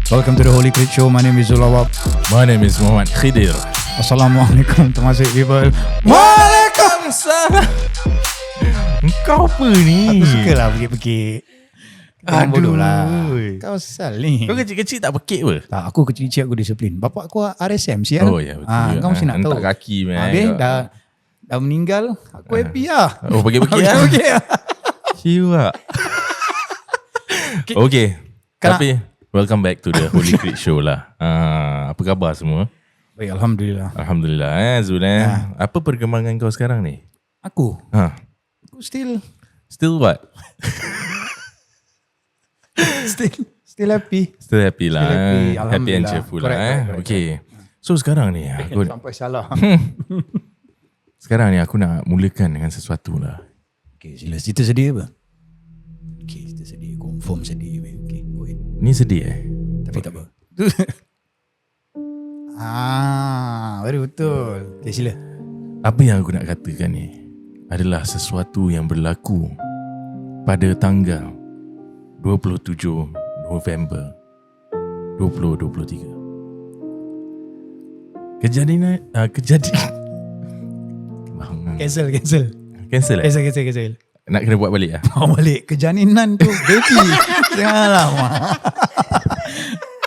Welcome to the Holycritshow. My name is Zulawab. My name is Muhammad Khidir. Assalamualaikum termasuk people. Waalaikumsalam. Kau apa ni? Aku suka lah pekik-pekik. Kau bodoh lah. Kau sal ni. Kau kecil-kecil tak pekik apa? Tak, aku kecil-kecil aku disiplin. Bapak aku RSM sial. Oh ya, betul. Kau mesti nak tahu. Hentak kaki man. Habis dah meninggal, aku happy lah. Oh, pekik-pekik lah. Okey lah. Siwa. Okay. Tapi welcome back to the Holycritshow lah. Apa khabar semua? Baik, Alhamdulillah. Alhamdulillah Zul. Apa perkembangan kau sekarang ni? Aku still what? still happy. Still happy lah. Happy and Alhamdulillah. cheerful Correct, lah. correct. Okay. So sekarang ni aku Sampai salah. Sekarang ni aku nak mulakan dengan sesuatu lah. Okay, sila. Cerita sedih apa? Okay, cerita sedih. Confirm sedih. Okay, go ahead. Ni sedih Tapi tak apa. Baru betul. Okay, sila. Apa yang aku nak katakan ni adalah sesuatu yang berlaku pada tanggal 27 November 2023. Kejadian Cancel. nak kena buat balik lah. Bawa balik kejaninan tu, baby. Jangan lama.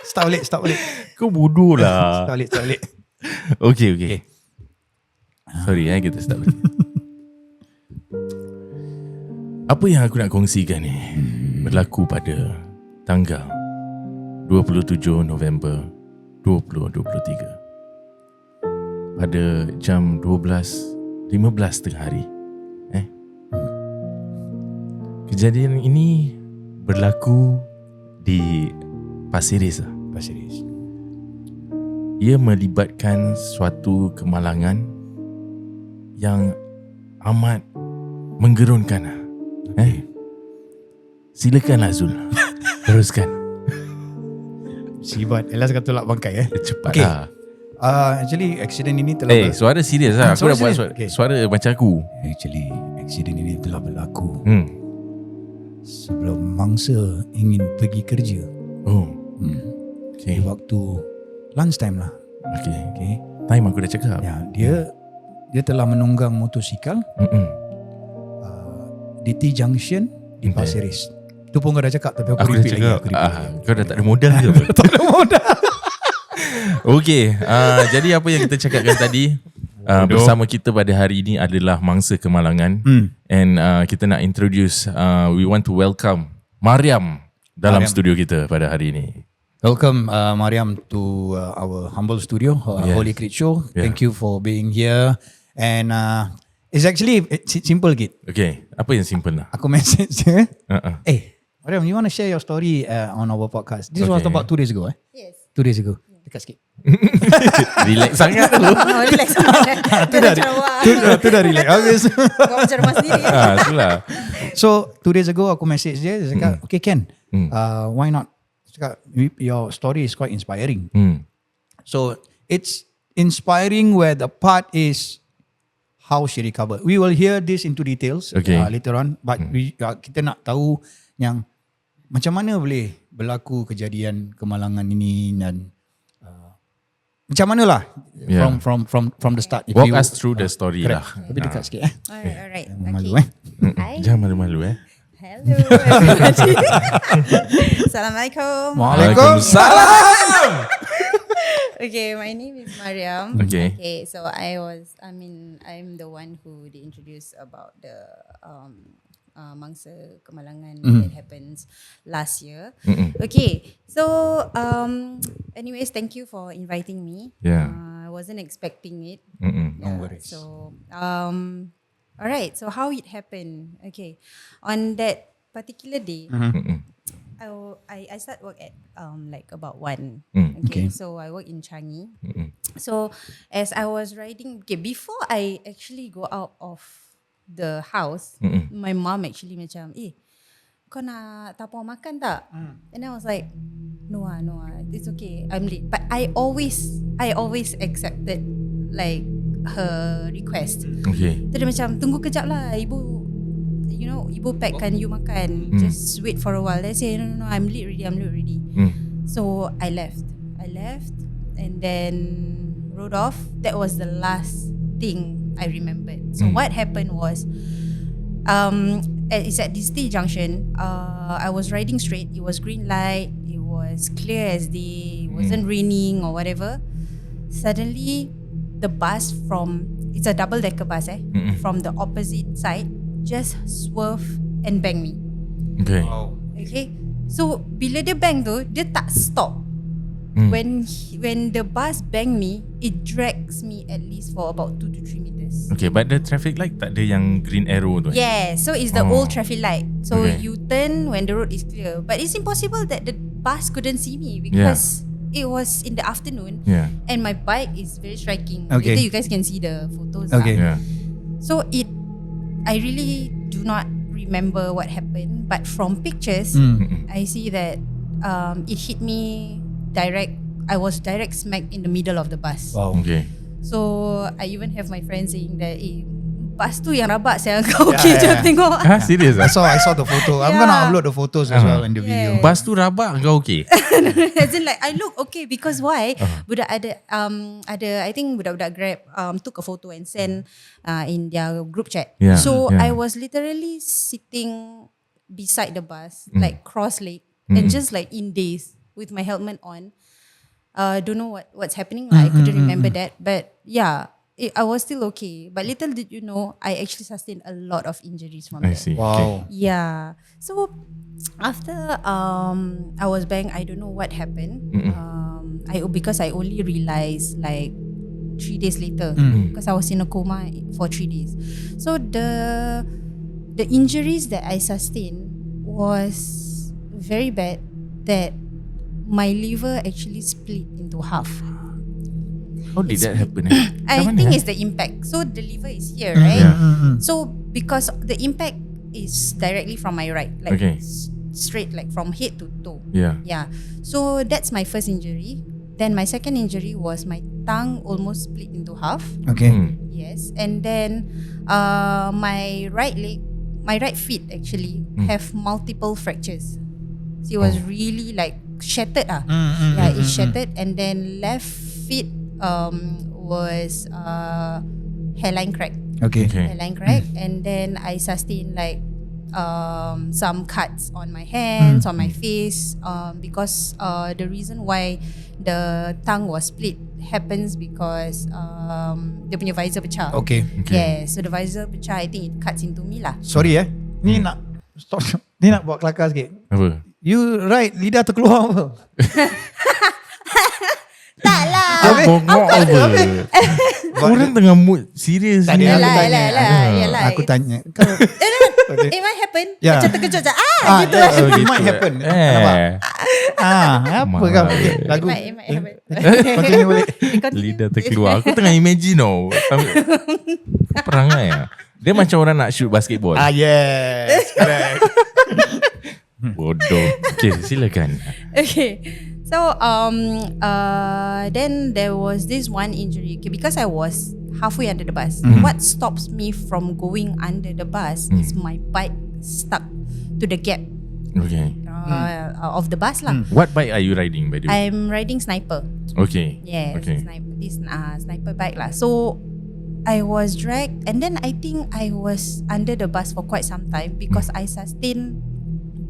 Start balik. Kau bodoh lah. Start balik. Okay. Sorry kita start balik. Apa yang aku nak kongsikan ni berlaku pada tanggal 27 November 2023 pada jam 12.15 tengah hari. Kejadian ini berlaku di PASIR. Ia melibatkan suatu kemalangan yang amat menggerunkan. Silakanlah Zul. Teruskan. Sibat. Elas kata tolak bangkai Cepatlah. Actually accident ini telah Suara serius lah. Aku dah buat suara macam aku. Actually accident ini telah berlaku sebelum mangsa ingin pergi kerja. Okay. Di waktu lunch time lah. Okay. Time aku dah cakap. Ya, dia telah menunggang motosikal di T Junction di PASIR. Itu pun kau dah cakap, tapi aku repeat lagi. Kau dah tak ada modal ke apa? Tak ada modal. Okay. Jadi apa yang kita cakapkan tadi, bersama kita pada hari ini adalah Mangsa Kemalangan. And kita nak introduce, we want to welcome Maryam dalam studio kita pada hari ini. Welcome Maryam to our humble studio, Holycritshow. Thank you for being here. And it's actually simple Kit. Okay, apa yang simple lah? Aku message dia. Maryam, you want to share your story on our podcast? This was about 2 days ago. Yes. 2 days ago. Dekat sikit. Relax sangat tu. Relax sangat. Tu dah relax. Habis. Kau macam rumah sendiri. Itulah. So 2 days ago aku message dia cakap, okay Ken, why not? Cakap, your story is quite inspiring. So it's inspiring where the part is how she recovered. We will hear this into details later on, but kita nak tahu yang macam mana boleh berlaku kejadian kemalangan ini dan macam mana lah from the start. Walk us through the story lah. Tapi dekat sikit Alright. Malu Hi. Jangan malu-malu Hello everybody. Assalamualaikum. Waalaikumsalam. Okay, my name is Maryam. Okay. So I'm the one who they introduced about the Mangsa Kemalangan that happens last year. Okay, so anyways, thank you for inviting me. I wasn't expecting it. No worries. So alright, so how it happened? Okay, on that particular day, I start work at like about 1. Okay, so I work in Changi. So as I was riding, before I actually go out of the house, my mom actually macam, kau nak tapau makan tak? And I was like, no, it's okay, I'm late. But I always accepted like her request. Okay. Dia macam, tunggu kejap lah, ibu packkan you makan. Just wait for a while. Let's say, no, I'm late already. So I left, and then rode off. That was the last thing I remembered. So what happened was, it's at this T junction. I was riding straight. It was green light. It was clear as day. It wasn't raining or whatever. Suddenly, the bus it's a double-decker bus, from the opposite side, just swerve and bang me. Okay. Okay. So bila dia bang tu, dia tak stop. When the bus bang me, it drags me at least for about 2 to 3 meters. Okay, but the traffic light tak ada yang green arrow tu. Yeah, so it's the old traffic light. So Okay. you turn when the road is clear. But it's impossible that the bus couldn't see me because it was in the afternoon. Yeah. And my bike is very striking. Okay. Later you guys can see the photos. Okay. Yeah. So I really do not remember what happened. But from pictures, I see that it hit me direct. I was direct smack in the middle of the bus. Wow. Okay. So I even have my friends saying that, bus tu yang rabak saya kau je tengok. Serious I saw the photo. I'm gonna upload the photos as well in the video. Bas tu rabak kau okay? As in like I look okay because why? Budak ada I think budak-budak Grab took a photo and send in their group chat. Yeah, So yeah. I was literally sitting beside the bus, like cross-legged, and just like in daze with my helmet on. Don't know what's happening. I couldn't remember that, but yeah, I was still okay. But little did you know, I actually sustained a lot of injuries from I that. see. Wow. Yeah. So after I was banged, I don't know what happened. Because I only realized like 3 days later because I was in a coma for 3 days. So the injuries that I sustained was very bad that my liver actually split into half. How did that happen? I think it's the impact. So the liver is here, right? So because the impact is directly from my right, like straight, like from head to toe. Yeah. So that's my first injury. Then my second injury was my tongue almost split into half. Okay. Yes. And then my right feet actually have multiple fractures. So it was really like shattered. It shattered. And then left feet was hairline crack. Okay. Hairline crack. And then I sustained like some cuts on my hands, on my face, because the reason why the tongue was split happens because dia punya visor pecah. Okay. Yeah, so the visor pecah, I think it cuts into me lah. Sorry ni nak stop. Ni nak buat kelakar sikit. Apa? You right, lidah terkeluar apa? Tak lah. Bongok apa? Korang tengah mood serius ni. Yalah. Aku tanya. It might happen. Yeah. Macam terkejut je. Gitu. It might happen. Nampak? Apa kau? Lagu. It might happen. Continue boleh. Lidah terkeluar. Aku tengah imagine perangai lah. Dia macam orang nak shoot basketball. Yes. Correct. Bodoh. Okay, silakan. Okay. So then there was this one injury. Okay, because I was halfway under the bus. What stops me from going under the bus is my bike stuck to the gap Okay. of the bus lah. What bike are you riding by the way? I'm riding Sniper. Okay. Yes, Okay. Sniper bike lah. So I was dragged, and then I think I was under the bus for quite some time because I sustained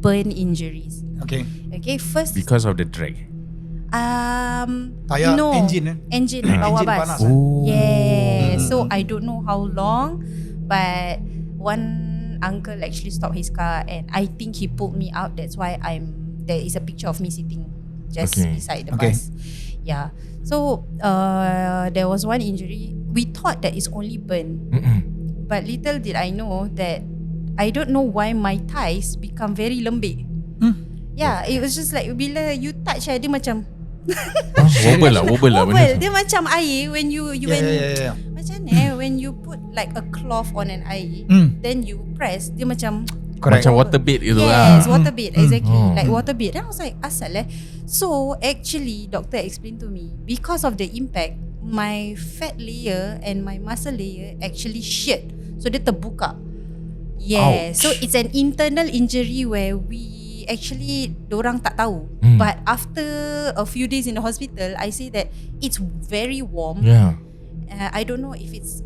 burn injuries. Okay. Okay, first Because of the drag. Tayar no, engine engine bawah Engine bus. panas. Yeah. So I don't know how long, but one uncle actually stopped his car, and I think he pulled me out. That's why there is a picture of me sitting just beside the bus. Yeah. So there was one injury. We thought that it's only burn, but little did I know that I don't know why my thighs become very lembik. Yeah, it was just like bila you touch dia macam Wobble lah benda tu. Dia macam air when you Yeah. macam ni when you put like a cloth on an air, then you press dia macam Correct. Macam waterbed gitu yes, lah. waterbed, exactly. Like waterbed. Then I was like, asal So actually, doctor explained to me, because of the impact, my fat layer and my muscle layer actually sheared. So dia terbuka. Yeah. Ouch. So it's an internal injury where we we actually dorang tak tahu. But after a few days in the hospital, I see that it's very warm. Yeah. I don't know if it's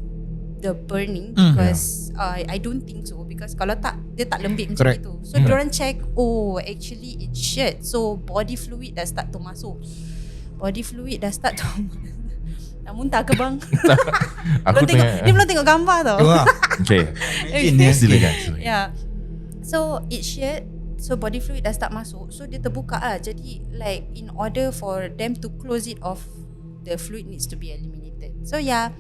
the burning because I don't think so, because kalau tak dia tak lembik macam Correct. itu. So diorang check, oh actually it's shirt. So body fluid dah start to masuk. Nak muntah ke bang? Aku Dia belum tengok gambar tau. Okay. Okay. Silakan. Yeah. So it shared. So body fluid dah start masuk. So dia terbuka lah. Jadi like in order for them to close it off, the fluid needs to be eliminated. So yeah,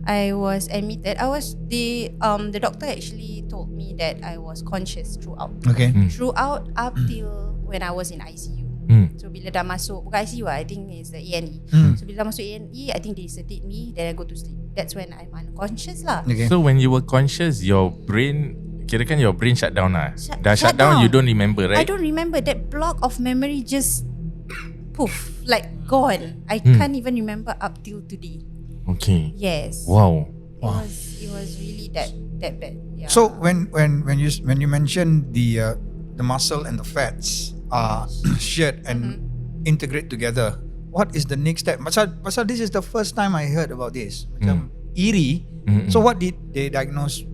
I was admitted. The doctor actually told me that I was conscious throughout. Okay. Throughout up till when I was in ICU. So bila dah masuk, bukan ICU lah, I think it's the A&E. So bila dah masuk A&E, I think they sedate me, then I go to sleep. That's when I'm unconscious lah. Okay. So when you were conscious, your brain, kirakan your brain shut down lah. Shut down, you don't remember, right? I don't remember. That block of memory just poof, like gone. I can't even remember up till today. Okay. Yes. Wow. It was really that bad. Yeah. So when you mention the muscle and the fats are shared and integrate together, what is the next step? Pasal this is the first time I heard about this. Macam eerie. So what did they diagnose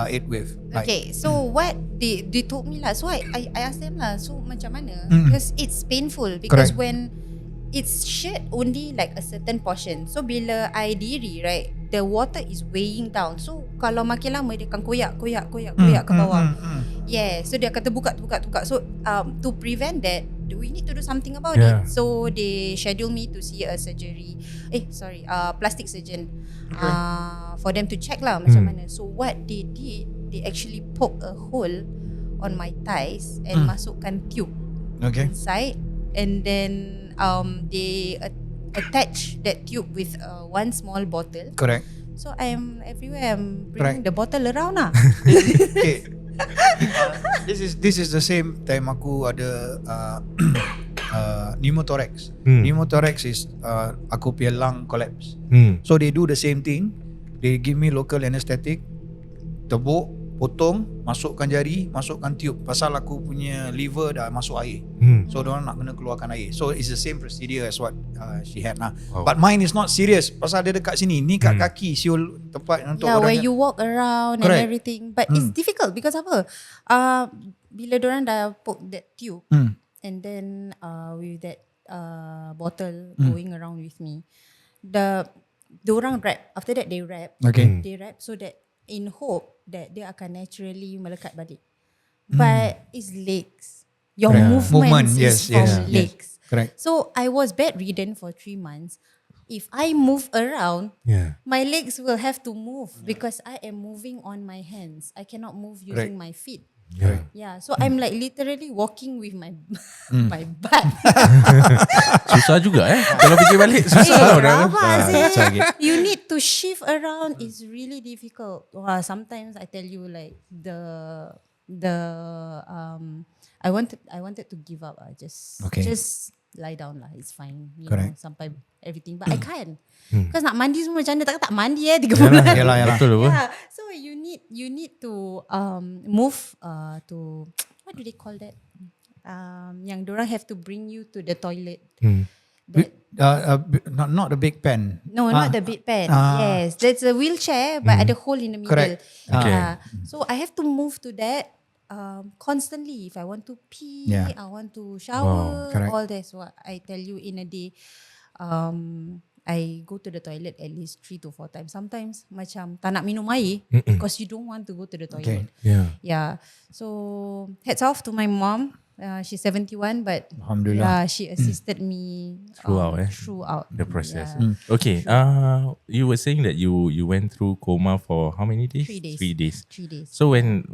it with? Okay, so what they told me lah. So I asked them lah. So macam mana? Because it's painful. Because Correct. when it's shared only like a certain portion. So bila I diri, right, the water is weighing down. So kalau makin lama dia akan koyak ke bawah. Yeah, so dia akan terbuka. So to prevent that, we need to do something about it. So they schedule me to see a plastic surgeon for them to check lah macam mana. So what they did, they actually poke a hole on my thighs and masukkan tube inside, and then they attach that tube with one small bottle. Correct. So I'm everywhere. I'm bringing the bottle around lah. Okay. This is the same time aku ada pneumothorax. Pneumothorax is aku punya lung collapse. So they do the same thing. They give me local anesthetic, tebuk, potong, masukkan jari, masukkan tube. Pasal aku punya liver dah masuk air. So diorang nak kena keluarkan air. So it's the same procedure as what she had lah. But mine is not serious. Pasal dia dekat sini. Ni kat kaki siul tempat untuk orang. Where you walk around and everything. But it's difficult because apa? Bila diorang dah poke that tube and then with that bottle going around with me, diorang wrap. After that they wrap. Okay. They wrap so that in hope that dia akan naturally melekat balik. But it's legs. Your movements is from legs. Correct. So I was bedridden for 3 months. If I move around, my legs will have to move because I am moving on my hands. I cannot move using my feet. Yeah, so I'm like literally walking with my my butt. Susah juga kalau fikir balik susah You need to shift around. It's really difficult. Sometimes I tell you like I wanted to give up. Just lie down lah. It's fine. You know, sampai everything. But I can't. Because nak mandi semua macam mana? Tak mandi 3 bulan. Yalah. Betul apa? Yeah. So you need to move to, what do they call that? Yang dorang have to bring you to the toilet. Not the big pen. No, not the bed pen. Yes, there's a wheelchair but ada hole in the middle. Correct. So I have to move to that constantly. If I want to pee, I want to shower, all that's what I tell you in a day. I go to the toilet at least 3 to 4 times. Sometimes macam tak nak minum air because you don't want to go to the toilet. Yeah. So hats off to my mom. She's 71, but Alhamdulillah, she assisted me throughout the process. Okay. You were saying that you went through coma for how many days? 3 days. 3 days. 3 days. So when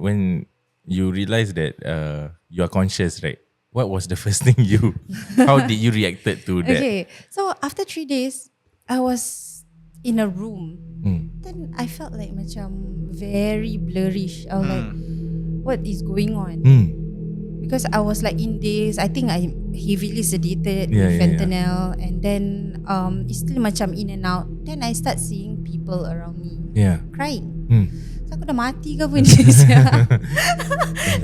you realized that you are conscious, right? What was the first thing how did you reacted to that? Okay. So after 3 days, I was in a room. Then I felt like macam very blurrish. I was like, what is going on? Because I was like in days, I think I heavily sedated with fentanyl, and then it's still macam in and out. Then I start seeing people around me crying. So aku dah mati ke apa ni?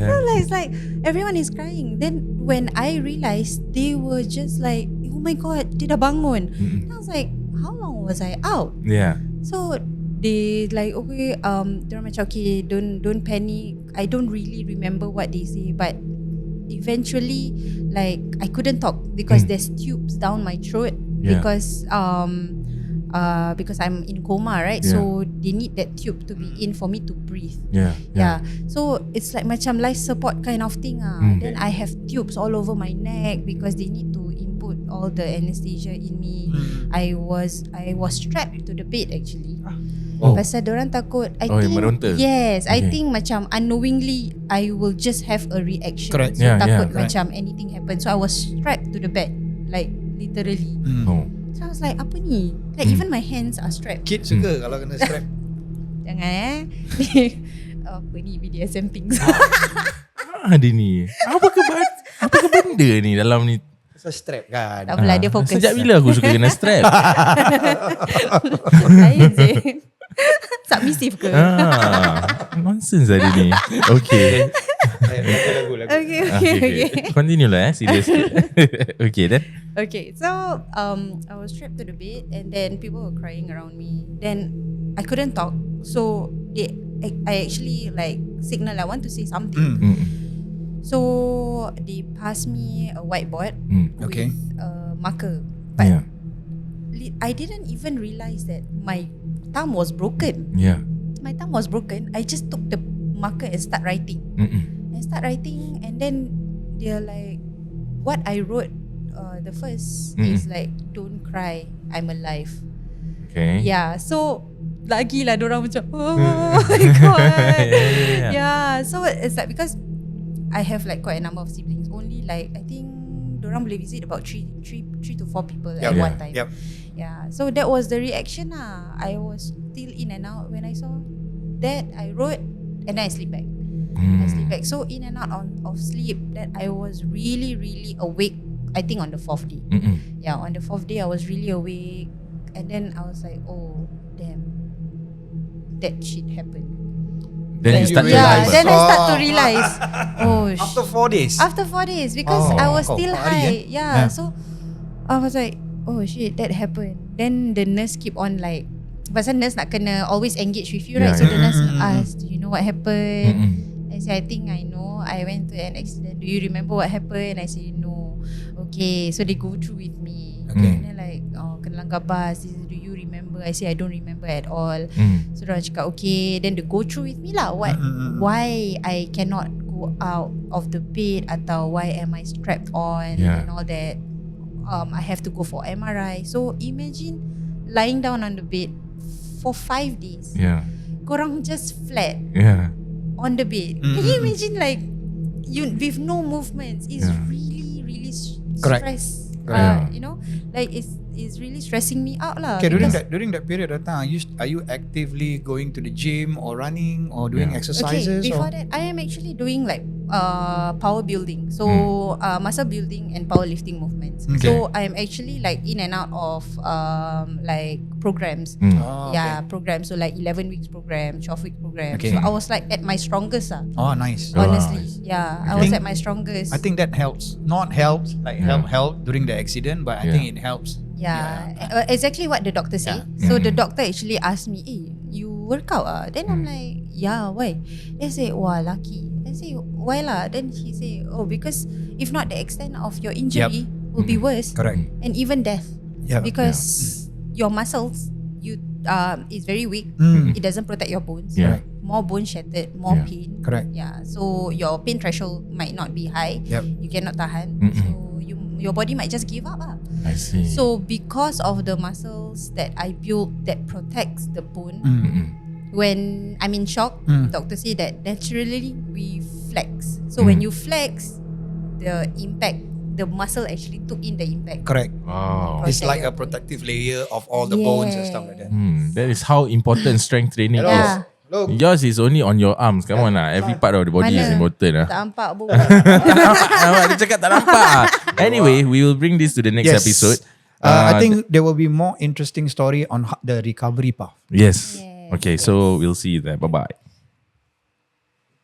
So it's like everyone is crying. Then when I realized, they were just like, oh my god, dia dah bangun. I was like, how long was I out? Yeah. So they like, okay, they're macam, okay, don't panic. I don't really remember what they say, but eventually, like, I couldn't talk because there's tubes down my throat because I'm in coma, right? So they need that tube to be in for me to breathe. Yeah. So it's like macam life support kind of thing. Then I have tubes all over my neck because they need to input all the anesthesia in me. I was strapped to the bed actually. Pasal diorang takut, I think meronta. yes, I think macam unknowingly I will just have a reaction. Correct. So takut macam anything happen. So I was strapped to the bed, like literally. So I was like, apa ni? Like even my hands are strapped. Kid suka kalau kena strap. Jangan apa ni BDSM things. Ada ni. Apa benda ni dalam ni? Pasal strap kan. Tak apalah, dia fokus. Sejak bila aku suka kena strap? Lain je. Submissive ke? Nonsense ada ni. Okay. Lagu. Okay. Continue lah serius. Okay then. Okay, so I was strapped to the bed and then people were crying around me. Then I couldn't talk, so I actually like signal I want to say something. So they passed me a whiteboard with a marker, but I didn't even realize that my thumb was broken. My thumb was broken. I just took the marker and start writing. And then they're like, what I wrote, the first is like, don't cry, I'm alive. Okay. Yeah, so lagi lah dorang macam, oh my god. Yeah, so it's like because I have like quite a number of siblings. Only like I think dorang boleh visit about 3 to 4 people at one time. Yeah, so that was the reaction lah. I was still in and out. When I saw that, I wrote and then I sleep back. So in and out of sleep, that I was really, really awake. I think on the 4th day. Yeah, on the 4th day I was really awake, and then I was like, oh damn, that shit happened. Then you start to yeah, realize. then I start to realize. After 4 days. After 4 days, because I was still high. Yeah, so I was like, oh shit, that happened. Then the nurse keep on like, pasal nurse nak kena always engage with you, right? So the nurse asked, do you know what happened? I said, I think I know. I went to an accident. Do you remember what happened? I said, no. Okay, so they go through with me. And then like, kena langgar bus. Do you remember? I say I don't remember at all. So they cakap okay. Then they go through with me lah. Why I cannot go out of the bed, atau why am I strapped on and all that. I have to go for MRI. So imagine lying down on the bed for 5 days. Korang just flat on the bed. Can you imagine like you with no movements? It's really, really stress. You know, like it's really stressing me out lah. Okay, during that period of time, are you actively going to the gym or running or doing exercises? Okay, before that, I am actually doing like power building, so muscle building and powerlifting movements. So I am actually like in and out of like programs. Programs. So like 11 weeks program, 12 week program. So I was like at my strongest. Oh, nice. Honestly, I was at my strongest. I think that helps. Not helps like help during the accident, but I think it helps. Exactly what the doctor said. So the doctor actually asked me, "Hey, you work out?" Then I'm like, "Yeah, why?" They say, "Wah, lucky." I say, "Why lah?" Then he say, "Oh, because if not, the extent of your injury will be worse, and even death, because your muscles is very weak. It doesn't protect your bones. More bone shattered, more pain. So your pain threshold might not be high. You cannot tahan. So your body might just give up. I see. So because of the muscles that I built that protects the bone, when I'm in shock, doctor say that naturally we flex. So when you flex, the impact, the muscle actually took in the impact. Wow. It's like a protective layer of all the bones and stuff like that. That is how important strength training is. Yours is only on your arms. Come on lah. Every part of the body is important lah. Tak nampak bu. Dia cakap tak nampak. Anyway, we will bring this to the next episode. I think there will be more interesting story on the recovery path. Yes. Okay, so we'll see you there. Bye-bye.